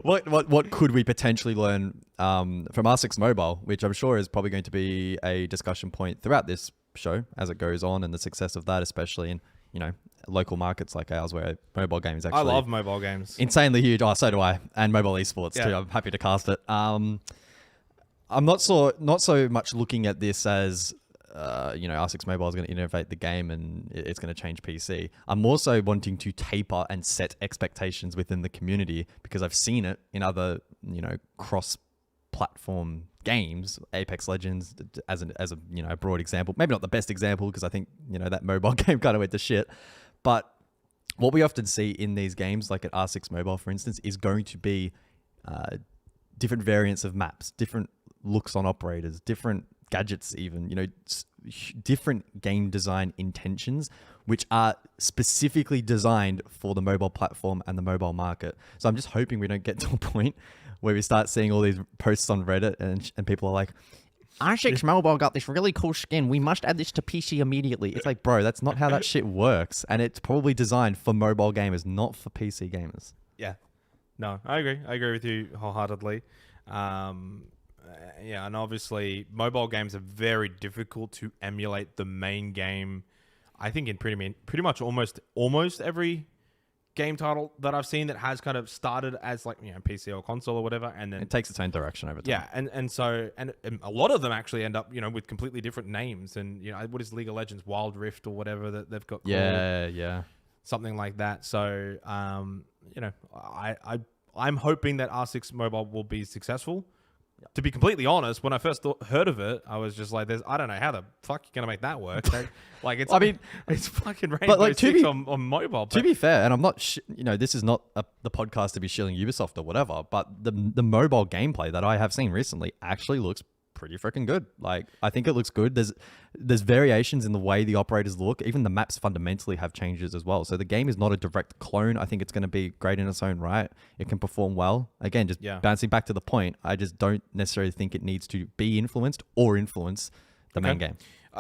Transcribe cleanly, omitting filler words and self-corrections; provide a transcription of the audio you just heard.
What could we potentially learn from R6 Mobile, which I'm sure is probably going to be a discussion point throughout this show as it goes on, and the success of that, especially in local markets like ours, where mobile games I actually love mobile games. insanely huge. Oh, so do I, and mobile esports too. I'm happy to cast it. I'm not so much looking at this as R6 Mobile is going to innovate the game and it's going to change PC. I'm also wanting to taper and set expectations within the community, because I've seen it in other, cross-platform games. Apex Legends as a broad example, maybe not the best example, because I think that mobile game kind of went to shit. But what we often see in these games, like at R6 Mobile, for instance, is going to be different variants of maps, different looks on operators, different gadgets, even different game design intentions, which are specifically designed for the mobile platform and the mobile market. So I'm just hoping we don't get to a point where we start seeing all these posts on Reddit and people are like, R6 Mobile got this really cool skin, we must add this to PC immediately. It's like, bro, that's not how that shit works, and it's probably designed for mobile gamers, not for PC gamers. Yeah, no, I agree with you wholeheartedly. And obviously mobile games are very difficult to emulate the main game. I think in pretty much almost every game title that I've seen that has kind of started as like PC or console or whatever, and then it takes its own direction over time. Yeah, and a lot of them actually end up with completely different names. And what is League of Legends Wild Rift or whatever that they've got called? Yeah, something like that. So I'm hoping that R6 Mobile will be successful. To be completely honest, when I first heard of it, I was just like, I don't know how the fuck you're going to make that work. It's fucking Rainbow Six on mobile. To be fair, and I'm not, this is not the podcast to be shilling Ubisoft or whatever, but the mobile gameplay that I have seen recently actually looks pretty freaking good. Like, I think it looks good. There's variations in the way the operators look. Even the maps fundamentally have changes as well. So the game is not a direct clone. I think it's going to be great in its own right. It can perform well. Again, just bouncing back to the point, I just don't necessarily think it needs to be influenced or influence the main game.